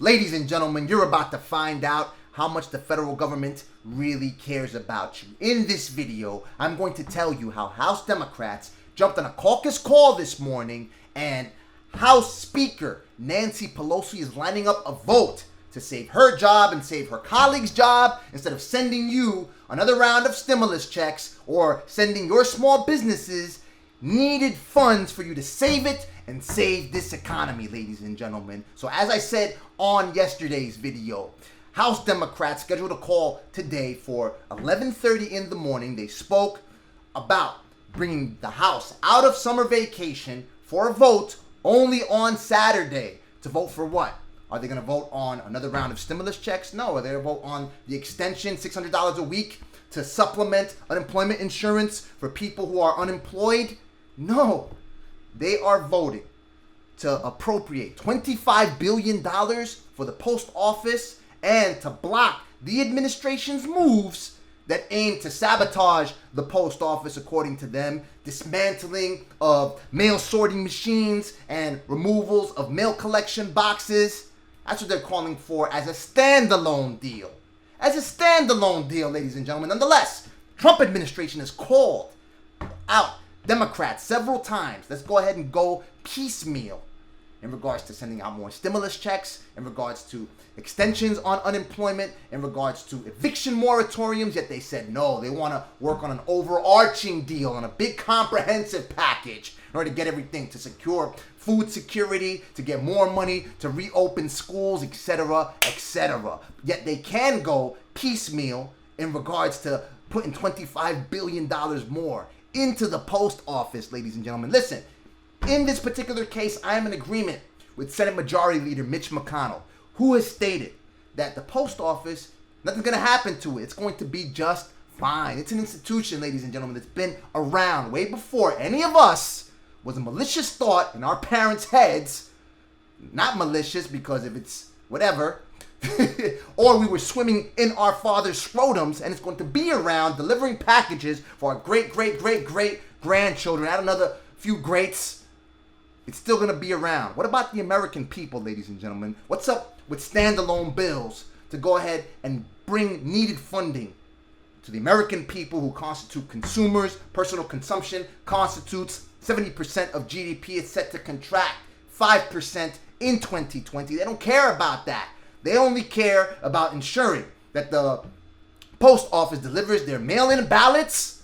Ladies and gentlemen, you're about to find out how much the federal government really cares about you. In this video, I'm going to tell you how House Democrats jumped on a caucus call this morning and House Speaker Nancy Pelosi is lining up a vote to save her job and save her colleague's job instead of sending you another round of stimulus checks or sending your small businesses needed funds for you to save it and save this economy, ladies and gentlemen. So as I said on yesterday's video, House Democrats scheduled a call today for 11:30 in the morning. They spoke about bringing the House out of summer vacation for a vote only on Saturday. To vote for what? Are they going to vote on another round of stimulus checks? No. Are they going to vote on the extension, $600 a week, to supplement unemployment insurance for people who are unemployed? No. They are voting to appropriate $25 billion for the post office and to block the administration's moves that aim to sabotage the post office, according to them, dismantling of mail sorting machines and removals of mail collection boxes. That's what they're calling for as a standalone deal. As a standalone deal, ladies and gentlemen. Nonetheless, Trump administration has called out Democrats several times. Let's go ahead and go piecemeal in regards to sending out more stimulus checks, in regards to extensions on unemployment, in regards to eviction moratoriums, yet they said no, they want to work on an overarching deal, on a big comprehensive package in order to get everything, to secure food security, to get more money, to reopen schools, etc., etc. Yet they can go piecemeal in regards to putting $25 billion more into the post office, ladies and gentlemen. Listen, in this particular case, I am in agreement with Senate Majority Leader Mitch McConnell, who has stated that the post office, nothing's going to happen to it. It's going to be just fine. It's an institution, ladies and gentlemen, that's been around way before any of us was a malicious thought in our parents' heads. Not malicious because if it's whatever, or we were swimming in our father's scrotums, and it's going to be around delivering packages for our great-great-great-great-grandchildren. Add another few greats. It's still going to be around. What about the American people, ladies and gentlemen? What's up with standalone bills to go ahead and bring needed funding to the American people who constitute consumers? Personal consumption constitutes 70% of GDP. It's set to contract 5% in 2020. They don't care about that. They only care about ensuring that the post office delivers their mail-in ballots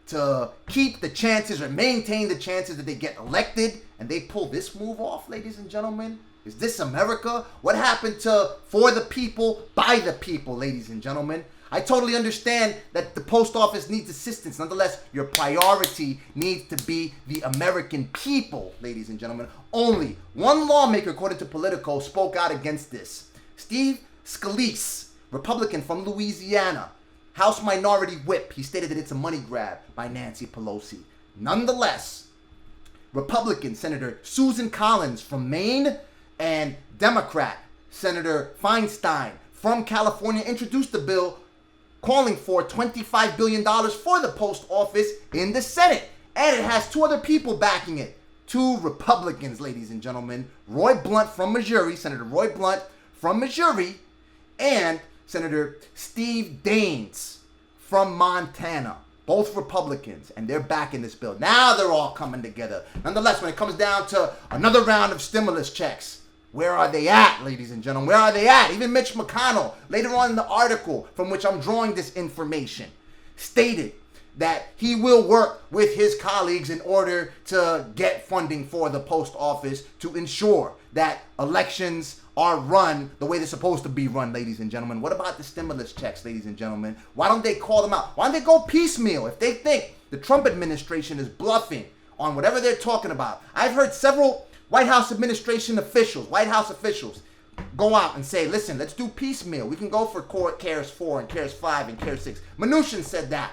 to keep the chances or maintain the chances that they get elected, and they pull this move off, ladies and gentlemen. Is this America? What happened to for the people, by the people, ladies and gentlemen? I totally understand that the post office needs assistance. Nonetheless, your priority needs to be the American people, ladies and gentlemen. Only one lawmaker, according to Politico, spoke out against this. Steve Scalise, Republican from Louisiana, House Minority Whip. He stated that it's a money grab by Nancy Pelosi. Nonetheless, Republican Senator Susan Collins from Maine and Democrat Senator Feinstein from California introduced the bill calling for $25 billion for the post office in the Senate. And it has two other people backing it. Two Republicans, ladies and gentlemen. Roy Blunt from Missouri, Senator Roy Blunt from Missouri, and Senator Steve Daines from Montana. Both Republicans, and they're backing this bill. Now they're all coming together. Nonetheless, when it comes down to another round of stimulus checks, where are they at, ladies and gentlemen? Where are they at? Even Mitch McConnell, later on in the article from which I'm drawing this information, stated that he will work with his colleagues in order to get funding for the post office to ensure that elections are run the way they're supposed to be run, ladies and gentlemen. What about the stimulus checks, ladies and gentlemen? Why don't they call them out? Why don't they go piecemeal if they think the Trump administration is bluffing on whatever they're talking about? I've heard several White House administration officials, White House officials, go out and say, listen, let's do piecemeal. We can go for CARES 4 and CARES 5 and CARES 6. Mnuchin said that.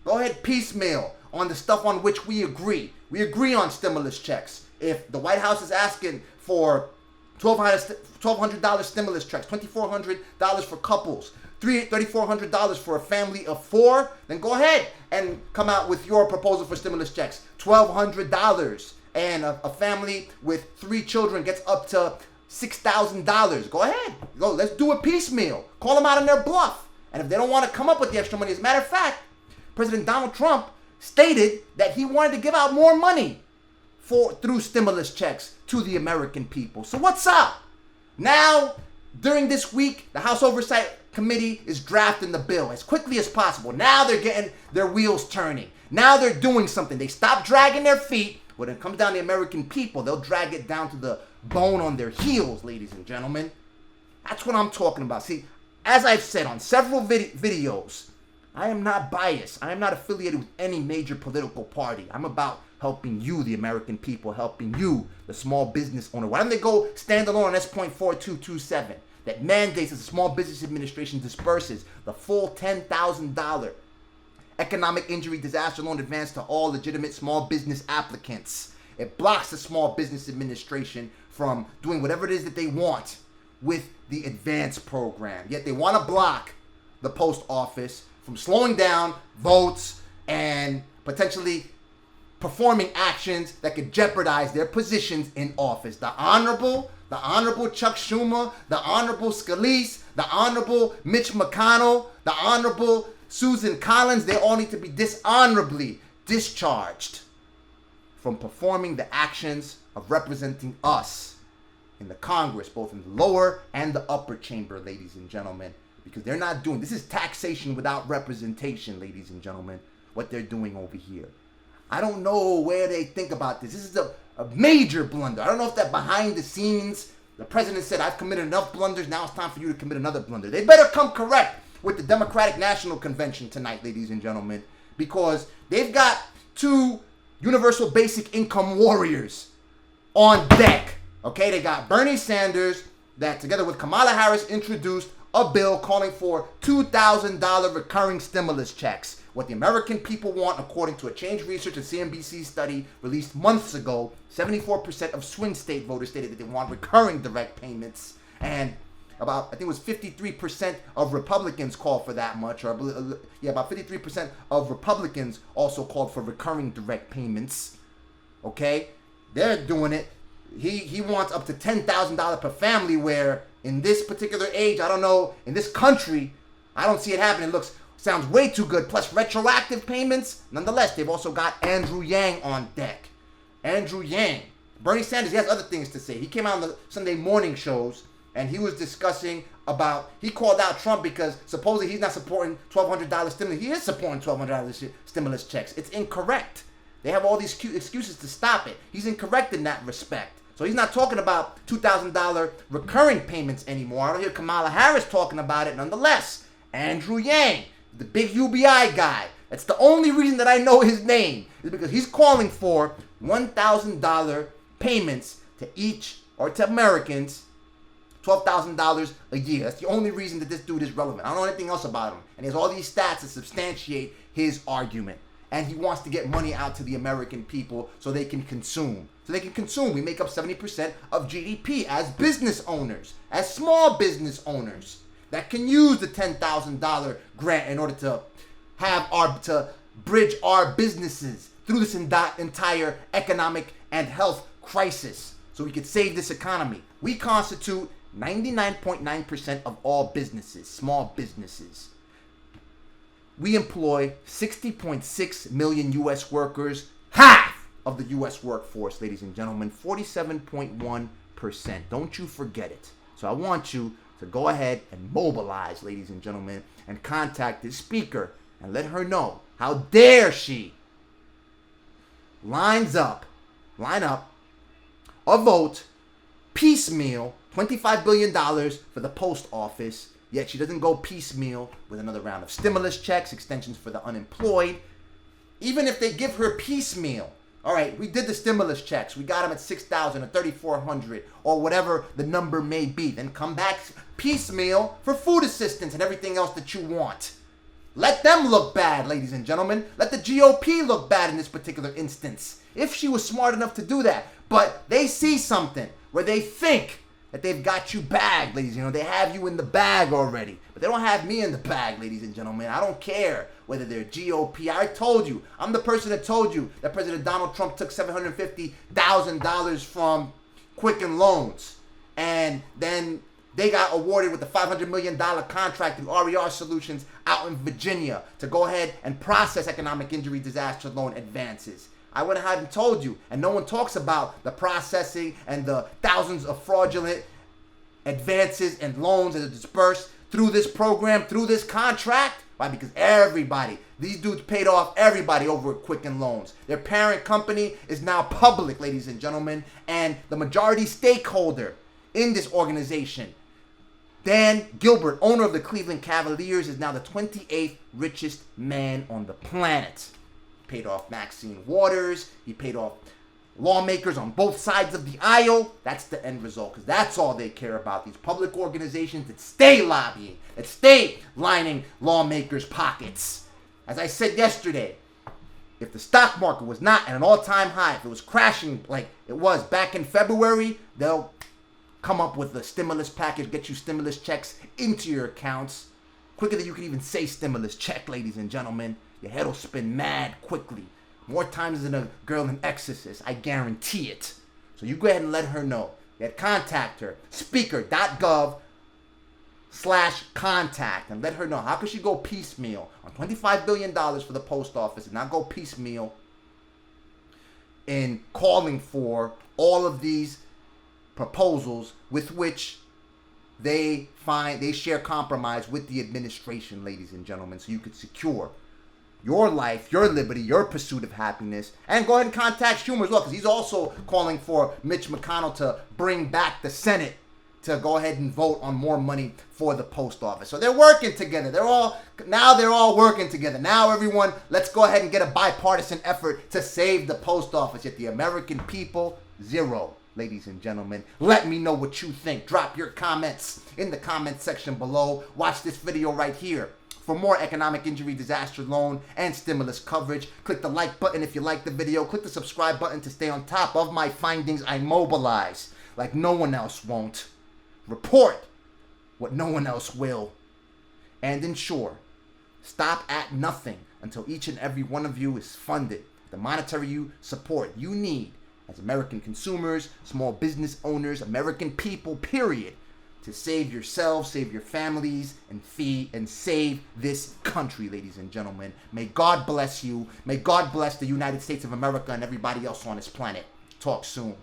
Go ahead piecemeal on the stuff on which we agree. We agree on stimulus checks. If the White House is asking for $1,200 stimulus checks, $2,400 for couples, $3,400 for a family of four, then go ahead and come out with your proposal for stimulus checks. $1,200, and a family with 3 children gets up to $6,000. Go ahead. Go, let's do it piecemeal. Call them out on their bluff. And if they don't want to come up with the extra money, as a matter of fact, President Donald Trump stated that he wanted to give out more money through stimulus checks to the American people. So what's up? Now, during this week, the House Oversight Committee is drafting the bill as quickly as possible. Now they're getting their wheels turning. Now they're doing something. They stop dragging their feet. When it comes down to the American people, they'll drag it down to the bone on their heels, ladies and gentlemen. That's what I'm talking about. See, as I've said on several videos, I am not biased. I am not affiliated with any major political party. I'm about helping you, the American people, helping you, the small business owner. Why don't they go stand alone on S.4227 that mandates that the Small Business Administration disperses the full $10,000 economic injury disaster loan advance to all legitimate small business applicants. It blocks the Small Business Administration from doing whatever it is that they want with the advance program. Yet they want to block the post office from slowing down votes and potentially performing actions that could jeopardize their positions in office. The Honorable Chuck Schumer, the Honorable Scalise, the Honorable Mitch McConnell, the Honorable Susan Collins, they all need to be dishonorably discharged from performing the actions of representing us in the Congress, both in the lower and the upper chamber, ladies and gentlemen, because they're not doing, this is taxation without representation, ladies and gentlemen, what they're doing over here. I don't know where they think about this. This is a major blunder. I don't know if that behind the scenes, the president said, I've committed enough blunders, now it's time for you to commit another blunder. They better come correct with the Democratic National Convention tonight, ladies and gentlemen, because they've got two universal basic income warriors on deck. Okay, they got Bernie Sanders that together with Kamala Harris introduced a bill calling for $2,000 recurring stimulus checks. What the American people want, according to a Change Research and CNBC study released months ago, 74% of swing state voters stated that they want recurring direct payments. And about, I think it was 53% of Republicans called for that much. Or about 53% of Republicans also called for recurring direct payments. Okay? They're doing it. He wants up to $10,000 per family, where in this particular age, I don't know, in this country, I don't see it happening. Sounds way too good. Plus retroactive payments. Nonetheless, they've also got Andrew Yang on deck. Andrew Yang. Bernie Sanders, he has other things to say. He came out on the Sunday morning shows and he was discussing about, he called out Trump because supposedly he's not supporting $1,200 stimulus. He is supporting $1,200 stimulus checks. It's incorrect. They have all these cute excuses to stop it. He's incorrect in that respect. So he's not talking about $2,000 recurring payments anymore. I don't hear Kamala Harris talking about it. Nonetheless, Andrew Yang, the big UBI guy, that's the only reason that I know his name, is because he's calling for $1,000 payments to each, or to Americans, $12,000 a year. That's the only reason that this dude is relevant. I don't know anything else about him. And he has all these stats to substantiate his argument. And he wants to get money out to the American people so they can consume. We make up 70% of GDP as business owners, as small business owners that can use the $10,000 grant in order to to bridge our businesses through this entire economic and health crisis so we could save this economy. We constitute 99.9% of all businesses, small businesses. We employ 60.6 million U.S. workers, half of the U.S. workforce, ladies and gentlemen, 47.1%. Don't you forget it. So I want you to go ahead and mobilize, ladies and gentlemen, and contact this speaker and let her know how dare she line up a vote piecemeal, $25 billion for the post office, yet she doesn't go piecemeal with another round of stimulus checks, extensions for the unemployed. Even if they give her piecemeal, all right, we did the stimulus checks. We got them at $6,000 or $3,400 or whatever the number may be. Then come back piecemeal for food assistance and everything else that you want. Let them look bad, ladies and gentlemen. Let the GOP look bad in this particular instance, if she was smart enough to do that. But they see something where they think that they've got you bagged, ladies. You know, they have you in the bag already. But they don't have me in the bag, ladies and gentlemen. I don't care whether they're GOP. I told you. I'm the person that told you that President Donald Trump took $750,000 from Quicken Loans and then they got awarded with the $500 million contract through RER Solutions out in Virginia to go ahead and process economic injury disaster loan advances. I went ahead and told you, and no one talks about the processing and the thousands of fraudulent advances and loans that are dispersed through this program, through this contract. Why? Because everybody, these dudes paid off everybody over at Quicken Loans. Their parent company is now public, ladies and gentlemen, and the majority stakeholder in this organization, Dan Gilbert, owner of the Cleveland Cavaliers, is now the 28th richest man on the planet. He paid off Maxine Waters. He paid off lawmakers on both sides of the aisle. That's the end result, because that's all they care about. These public organizations that stay lobbying, that stay lining lawmakers' pockets. As I said yesterday, if the stock market was not at an all-time high, if it was crashing like it was back in February, they'll come up with a stimulus package, get you stimulus checks into your accounts quicker than you can even say stimulus check, ladies and gentlemen. Your head will spin mad quickly. More times than a girl in Exorcist, I guarantee it. So you go ahead and let her know. Contact her, speaker.gov/contact, and let her know. How could she go piecemeal on $25 billion for the post office and not go piecemeal in calling for all of these proposals with which they share compromise with the administration, ladies and gentlemen, so you could secure your life, your liberty, your pursuit of happiness. And go ahead and contact Schumer as well, because he's also calling for Mitch McConnell to bring back the Senate to go ahead and vote on more money for the post office. So they're working together. They're all working together. Now everyone, let's go ahead and get a bipartisan effort to save the post office. Yet the American people, zero. Ladies and gentlemen, let me know what you think. Drop your comments in the comment section below. Watch this video right here. For more economic injury disaster loan and stimulus coverage, click the like button if you like the video. Click the subscribe button to stay on top of my findings. I mobilize like no one else won't. Report what no one else will. And ensure, stop at nothing until each and every one of you is funded the monetary support you need as American consumers, small business owners, American people, period, to save yourselves, save your families, and save this country, ladies and gentlemen. May God bless you. May God bless the United States of America and everybody else on this planet. Talk soon.